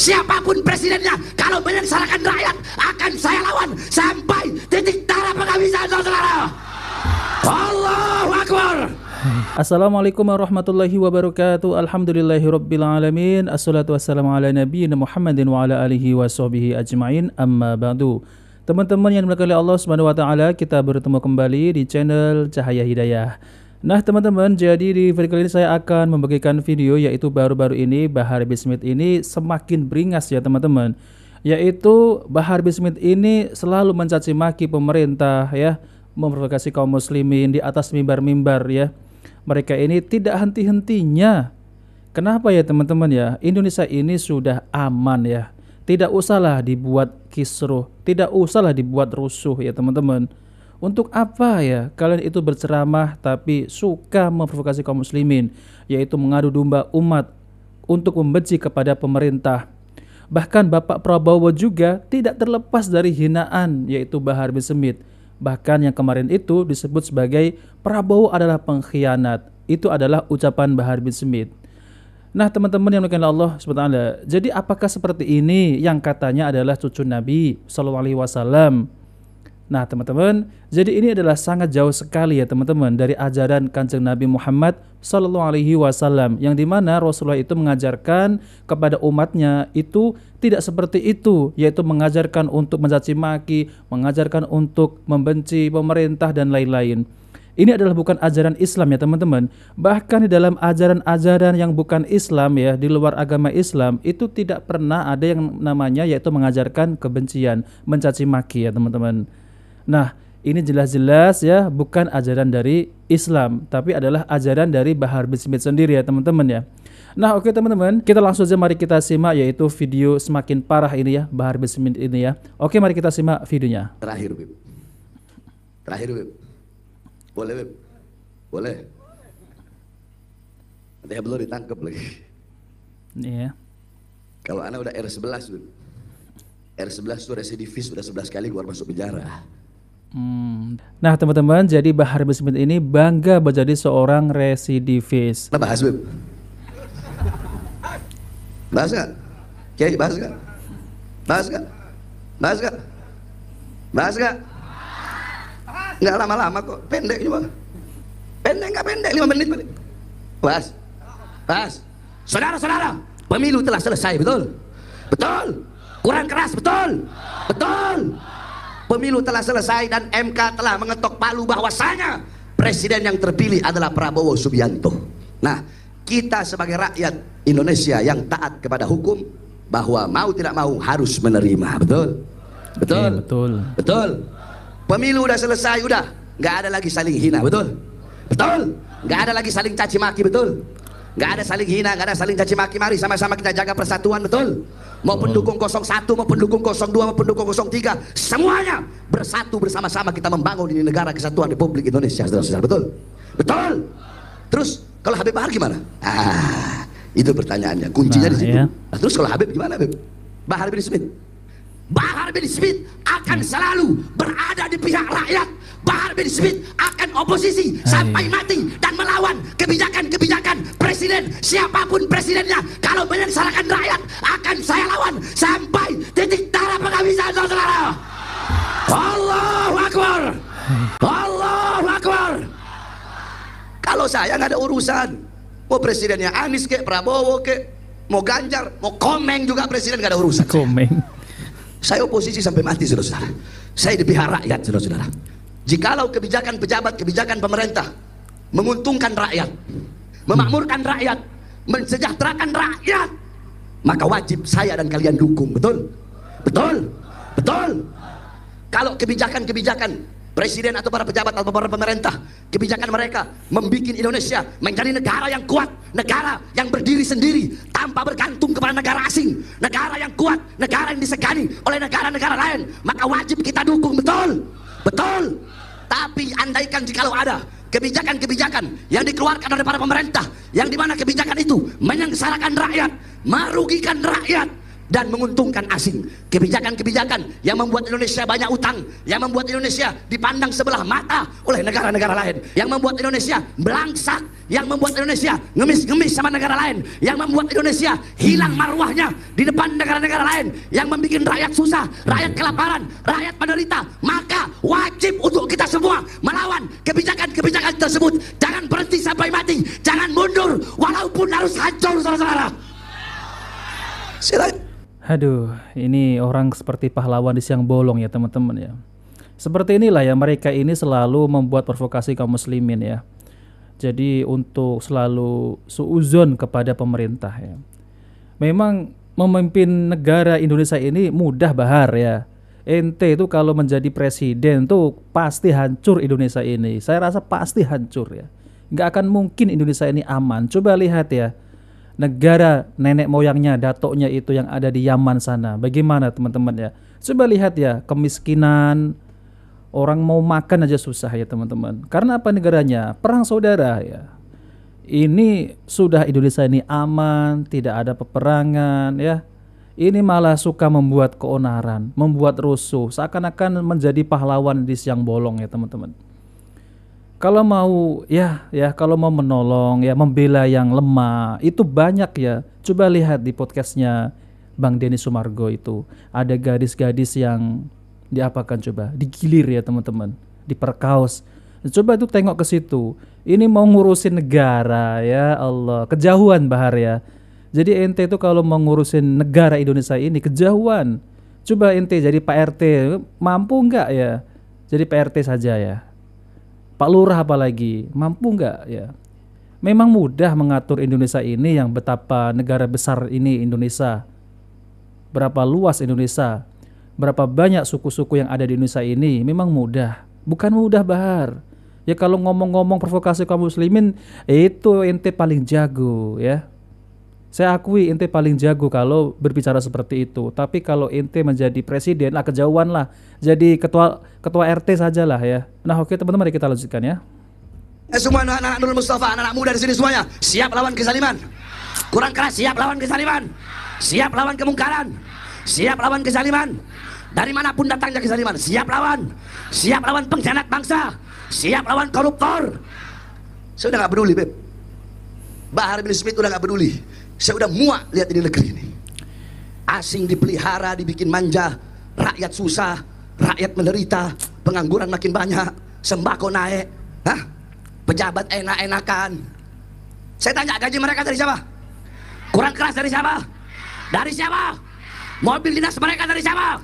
siapapun presidennya, kalau menyengsarakan rakyat akan saya lawan sampai titik darah penghabisan, saudara. Allahu Akbar. Assalamualaikum warahmatullahi wabarakatuh. Alhamdulillahirabbil alamin. Assalatu wassalamu ala nabiyina Muhammadin wa ala alihi washabbihi ajmain. Amma ba'du. Teman-teman yang dimuliakan oleh Allah Subhanahu wa taala, kita bertemu kembali di channel Cahaya Hidayah. Nah, teman-teman, jadi di video kali ini saya akan membagikan video, yaitu baru-baru ini Bahar bin Smith ini semakin beringas ya teman-teman. Yaitu Bahar bin Smith ini selalu mencaci maki pemerintah ya, memprovokasi kaum muslimin di atas mimbar-mimbar ya. Mereka ini tidak henti-hentinya. Kenapa ya teman-teman ya? Indonesia ini sudah aman ya. Tidak usahlah dibuat kisruh, tidak usahlah dibuat rusuh ya teman-teman. Untuk apa ya kalian itu berceramah tapi suka memprovokasi kaum muslimin, yaitu mengadu domba umat untuk membenci kepada pemerintah. Bahkan Bapak Prabowo juga tidak terlepas dari hinaan, yaitu Bahar bin Smith. Bahkan yang kemarin itu disebut sebagai Prabowo adalah pengkhianat. Itu adalah ucapan Bahar bin Smith. Nah, teman-teman yang dimuliakan Allah SWT, jadi apakah seperti ini yang katanya adalah cucu Nabi SAW? Nah, teman-teman, jadi ini adalah sangat jauh sekali ya teman-teman dari ajaran Kanjeng Nabi Muhammad SAW, yang dimana Rasulullah itu mengajarkan kepada umatnya itu tidak seperti itu, yaitu mengajarkan untuk mencaci maki, mengajarkan untuk membenci pemerintah dan lain-lain. Ini adalah bukan ajaran Islam ya teman-teman. Bahkan di dalam ajaran-ajaran yang bukan Islam ya, di luar agama Islam, itu tidak pernah ada yang namanya yaitu mengajarkan kebencian, mencaci maki ya teman-teman. Nah, ini jelas-jelas ya bukan ajaran dari Islam, tapi adalah ajaran dari Bahar bin Smith sendiri ya teman-teman ya. Nah, oke teman-teman, kita langsung saja mari kita simak yaitu video semakin parah ini ya, Bahar bin Smith ini ya. Oke, mari kita simak videonya. Terakhir, Bib. Boleh, Bib? Boleh. Nanti belum ditangkap lagi. Iya. Kalau anak udah R11, Bib. R11 itu residivis, sudah 11 kali keluar masuk penjara. Nah teman-teman, jadi Bahar bin Smith ini bangga menjadi seorang residivis. Nah, bahas, Bib. Bahas gak? Kiai, bahas gak? Bahas gak? Bahas gak? Bahas gak? Nggak lama-lama kok, pendek cuma. Pendek nggak pendek, 5 menit balik. Bahas. Bahas. Saudara-saudara, pemilu telah selesai, betul? Betul. Kurang keras, betul? Betul. Pemilu telah selesai dan MK telah mengetok palu bahwasanya presiden yang terpilih adalah Prabowo Subianto. Nah, kita sebagai rakyat Indonesia yang taat kepada hukum, bahwa mau tidak mau harus menerima, betul? Betul? Betul. Betul. Pemilu udah selesai, udah nggak ada lagi saling hina, betul? Betul? Nggak ada lagi saling caci maki, betul? Nggak ada saling hina, nggak ada saling caci maki. Mari sama-sama kita jaga persatuan, betul? Mau pendukung 01, mau pendukung 02, mau pendukung 03, semuanya bersatu bersama-sama kita membangun ini negara kesatuan Republik Indonesia, saudara-saudara, betul? Betul? Terus kalau Habib Bahar gimana? Itu pertanyaannya, kuncinya di situ. Iya. Nah, terus kalau Habib gimana, Habib? Bahar bin Smith. Bahar bin Smith akan selalu berada di pihak rakyat. Bahar bin Smith akan oposisi sampai mati dan melawan kebijakan-kebijakan presiden, siapapun presidennya. Kalau menyengsarakan rakyat akan saya lawan sampai titik darah penghabisan, saudara. Allahu Akbar. Allahu Akbar. Kalau saya nggak ada urusan, mau presidennya Anies kek, Prabowo kek, mau Ganjar, mau Komeng juga presiden, nggak ada urusan. Komeng. Saya oposisi sampai mati, saudara-saudara. Saya di pihak rakyat, saudara-saudara. Jikalau kebijakan pejabat, kebijakan pemerintah menguntungkan rakyat, memakmurkan rakyat, mensejahterakan rakyat, maka wajib saya dan kalian dukung, betul? Betul? Betul? Kalau kebijakan-kebijakan presiden atau para pejabat atau para pemerintah, kebijakan mereka membuat Indonesia menjadi negara yang kuat, negara yang berdiri sendiri tanpa bergantung kepada negara asing, negara yang kuat, negara yang disegani oleh negara-negara lain, maka wajib kita dukung, betul? Betul? Tapi andaikan jikalau ada kebijakan-kebijakan yang dikeluarkan oleh para pemerintah, yang dimana kebijakan itu menyengsarakan rakyat, merugikan rakyat, dan menguntungkan asing. Kebijakan-kebijakan yang membuat Indonesia banyak utang, yang membuat Indonesia dipandang sebelah mata oleh negara-negara lain, yang membuat Indonesia belangsak, yang membuat Indonesia ngemis-ngemis sama negara lain, yang membuat Indonesia hilang marwahnya di depan negara-negara lain, yang membuat rakyat susah, rakyat kelaparan, rakyat menderita. Maka wajib untuk kita semua melawan kebijakan-kebijakan tersebut. Jangan berhenti sampai mati, jangan mundur walaupun harus hancur, saudara-saudara. Silakan. Aduh, ini orang seperti pahlawan di siang bolong ya teman-teman ya. Seperti inilah ya, mereka ini selalu membuat provokasi kaum muslimin ya. Jadi untuk selalu suuzon kepada pemerintah ya. Memang memimpin negara Indonesia ini mudah Bahar ya. Ente itu kalau menjadi presiden tuh pasti hancur Indonesia ini. Saya rasa pasti hancur ya. Nggak akan mungkin Indonesia ini aman. Coba lihat ya. Negara nenek moyangnya, datoknya itu yang ada di Yaman sana. Bagaimana teman-teman ya? Coba lihat ya, kemiskinan, orang mau makan aja susah ya teman-teman. Karena apa negaranya? Perang saudara ya. Ini sudah Indonesia ini aman, tidak ada peperangan ya. Ini malah suka membuat keonaran, membuat rusuh, seakan-akan menjadi pahlawan di siang bolong ya teman-teman. Kalau mau kalau mau menolong ya, membela yang lemah itu banyak ya. Coba lihat di podcastnya Bang Denny Sumargo itu ada gadis-gadis yang diapakan, coba digilir ya teman-teman, diperkaos. Coba tuh tengok ke situ. Ini mau ngurusin negara ya Allah, kejauhan Bahar ya. Jadi ente itu kalau mau ngurusin negara Indonesia ini kejauhan. Coba ente jadi Pak RT, mampu nggak ya? Jadi Pak RT saja ya. Pak Lurah apalagi, mampu nggak ya? Memang mudah mengatur Indonesia ini, yang betapa negara besar ini Indonesia. Berapa luas Indonesia, berapa banyak suku-suku yang ada di Indonesia ini, memang mudah. Bukan mudah Bahar. Ya kalau ngomong-ngomong provokasi kaum muslimin, itu ente paling jago ya. Saya akui ente paling jago kalau berbicara seperti itu. Tapi kalau ente menjadi presiden lah, kejauhan lah. Jadi ketua RT sajalah ya. Nah oke teman-teman, mari kita lanjutkan ya. Semua anak-anak Nurul Mustafa, anak-anak muda di sini semuanya siap lawan kezaliman. Kurang keras, siap lawan kezaliman. Siap lawan kemungkaran. Siap lawan kezaliman. Dari manapun datangnya kezaliman, siap lawan. Siap lawan pengkhianat bangsa. Siap lawan koruptor. Saya udah gak peduli Beb. Bahar bin Smith udah gak peduli. Saya udah muak lihat ini negeri ini. Asing dipelihara, dibikin manja, rakyat susah, rakyat menderita, pengangguran makin banyak, sembako naik, pejabat enak-enakan. Saya tanya, gaji mereka dari siapa? Kurang keras dari siapa? Dari siapa? Mobil dinas mereka dari siapa?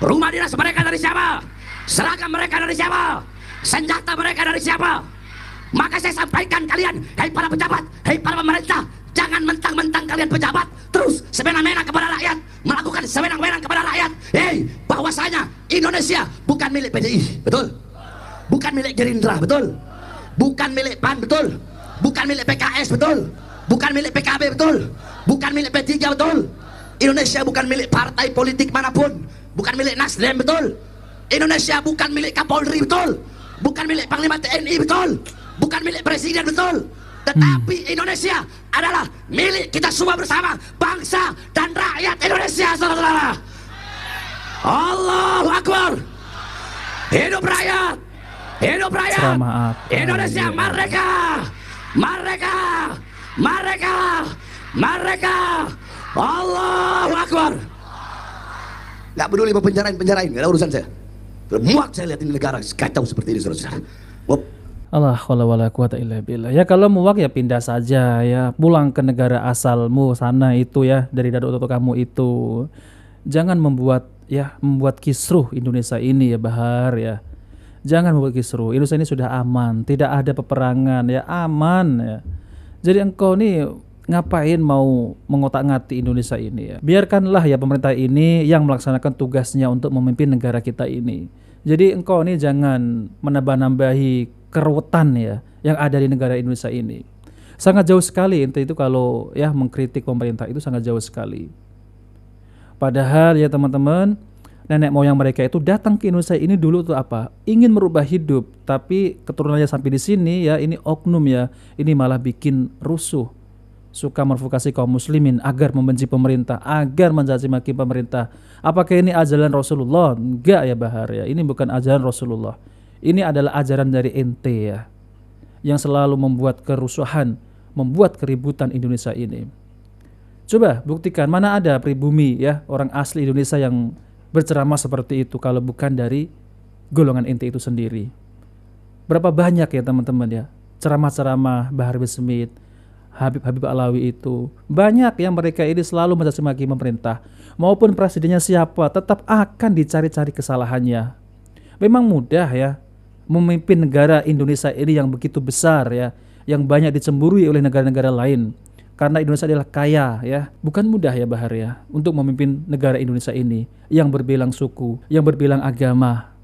Rumah dinas mereka dari siapa? Seragam mereka dari siapa? Senjata mereka dari siapa? Maka saya sampaikan kalian, hei para pejabat, hei para pemerintah, jangan mentang-mentang kalian pejabat terus semena-mena kepada rakyat, melakukan sewenang-wenang kepada rakyat. Hei, bahwasanya Indonesia bukan milik PDI, betul? Bukan milik Gerindra, betul? Bukan milik PAN, betul? Bukan milik PKS, betul? Bukan milik PKB, betul? Bukan milik P3, betul? Indonesia bukan milik partai politik manapun, bukan milik Nasdem, betul? Indonesia bukan milik Kapolri, betul? Bukan milik Panglima TNI, betul? Bukan milik presiden, betul? Tetapi Indonesia adalah milik kita semua bersama, bangsa dan rakyat Indonesia, saudara-saudara. Allahu Akbar. Hidup rakyat. Hidup rakyat. Indonesia merdeka. Merdeka. Merdeka. Merdeka. Allahu Akbar. Gak peduli mau penjarain, gak ada urusan saya. Muak saya lihat ini negara kacau seperti ini, saudara-saudara. Allah wala quwata illa billah. Ya kalau muak ya pindah saja ya, pulang ke negara asalmu sana itu ya, dari datuk kamu itu. Jangan membuat kisruh Indonesia ini ya Bahar ya. Jangan membuat kisruh. Indonesia ini sudah aman, tidak ada peperangan ya, aman ya. Jadi engkau nih ngapain mau mengotak-ngatik Indonesia ini ya? Biarkanlah ya pemerintah ini yang melaksanakan tugasnya untuk memimpin negara kita ini. Jadi engkau nih jangan menambah-nambahi keruwetan ya yang ada di negara Indonesia ini. Sangat jauh sekali ente itu kalau ya mengkritik pemerintah itu sangat jauh sekali. Padahal ya teman-teman, nenek moyang mereka itu datang ke Indonesia ini dulu tuh apa? Ingin merubah hidup, tapi keturunannya sampai di sini ya, ini oknum ya, ini malah bikin rusuh. suka memprovokasi kaum muslimin agar membenci pemerintah, agar mencaci maki pemerintah. Apakah ini ajaran Rasulullah? Enggak ya Bahar ya. Ini bukan ajaran Rasulullah. Ini adalah ajaran dari ente ya, yang selalu membuat kerusuhan, membuat keributan Indonesia ini. Coba buktikan mana ada pribumi ya, orang asli Indonesia yang berceramah seperti itu kalau bukan dari golongan ente itu sendiri. Berapa banyak ya teman-teman ya ceramah-ceramah Bahar bin Smith, Habib Alawi itu. Banyak yang mereka ini selalu mencaci maki pemerintah. Maupun presidennya siapa, tetap akan dicari-cari kesalahannya. Memang mudah ya memimpin negara Indonesia ini yang begitu besar ya, yang banyak dicemburui oleh negara-negara lain. Karena Indonesia adalah kaya ya. Bukan mudah ya Bahar ya untuk memimpin negara Indonesia ini yang berbilang suku, yang berbilang agama.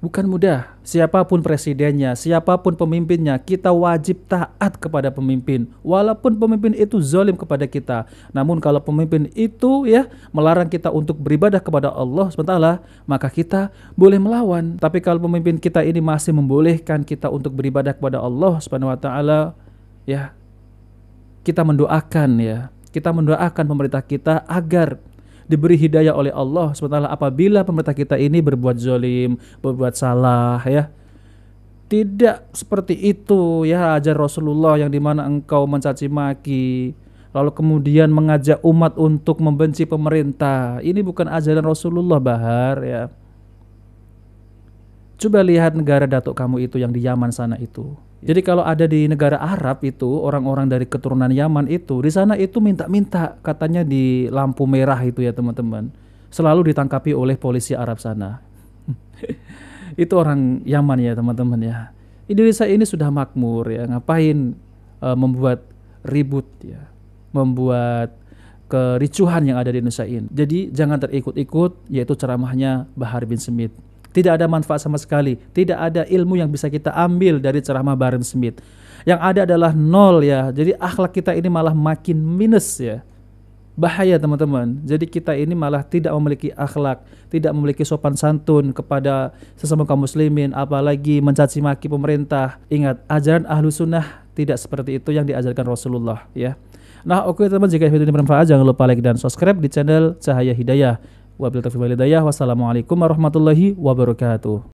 Bukan mudah. Siapapun presidennya, siapapun pemimpinnya, kita wajib taat kepada pemimpin. Walaupun pemimpin itu zalim kepada kita. Namun kalau pemimpin itu ya melarang kita untuk beribadah kepada Allah SWT, maka kita boleh melawan. Tapi kalau pemimpin kita ini masih membolehkan kita untuk beribadah kepada Allah SWT, ya kita mendoakan ya. Kita mendoakan pemerintah kita agar diberi hidayah oleh Allah SWT apabila pemerintah kita ini berbuat zalim, berbuat salah ya. Tidak seperti itu ya ajar Rasulullah yang dimana engkau mencaci maki lalu kemudian mengajak umat untuk membenci pemerintah. Ini bukan ajaran Rasulullah Bahar ya. Coba lihat negara datuk kamu itu yang di Yaman sana itu. Jadi kalau ada di negara Arab itu, orang-orang dari keturunan Yaman itu, di sana itu minta-minta katanya di lampu merah itu ya teman-teman. Selalu ditangkapi oleh polisi Arab sana. Itu orang Yaman ya teman-teman ya. Indonesia ini sudah makmur ya, ngapain membuat ribut ya, membuat kericuhan yang ada di Indonesia ini. Jadi jangan terikut-ikut yaitu ceramahnya Bahar bin Smith. Tidak ada manfaat sama sekali. Tidak ada ilmu yang bisa kita ambil dari ceramah Bahar bin Smith. Yang ada adalah nol ya. Jadi akhlak kita ini malah makin minus ya. Bahaya teman-teman. Jadi kita ini malah tidak memiliki akhlak, tidak memiliki sopan santun kepada sesama kaum muslimin, apalagi mencaci maki pemerintah. Ingat, ajaran ahlu sunnah tidak seperti itu yang diajarkan Rasulullah ya. Nah oke teman, jika video ini bermanfaat jangan lupa like dan subscribe di channel Cahaya Hidayah. Wabillahi taufiq wal hidayah. Wassalamualaikum warahmatullahi wabarakatuh.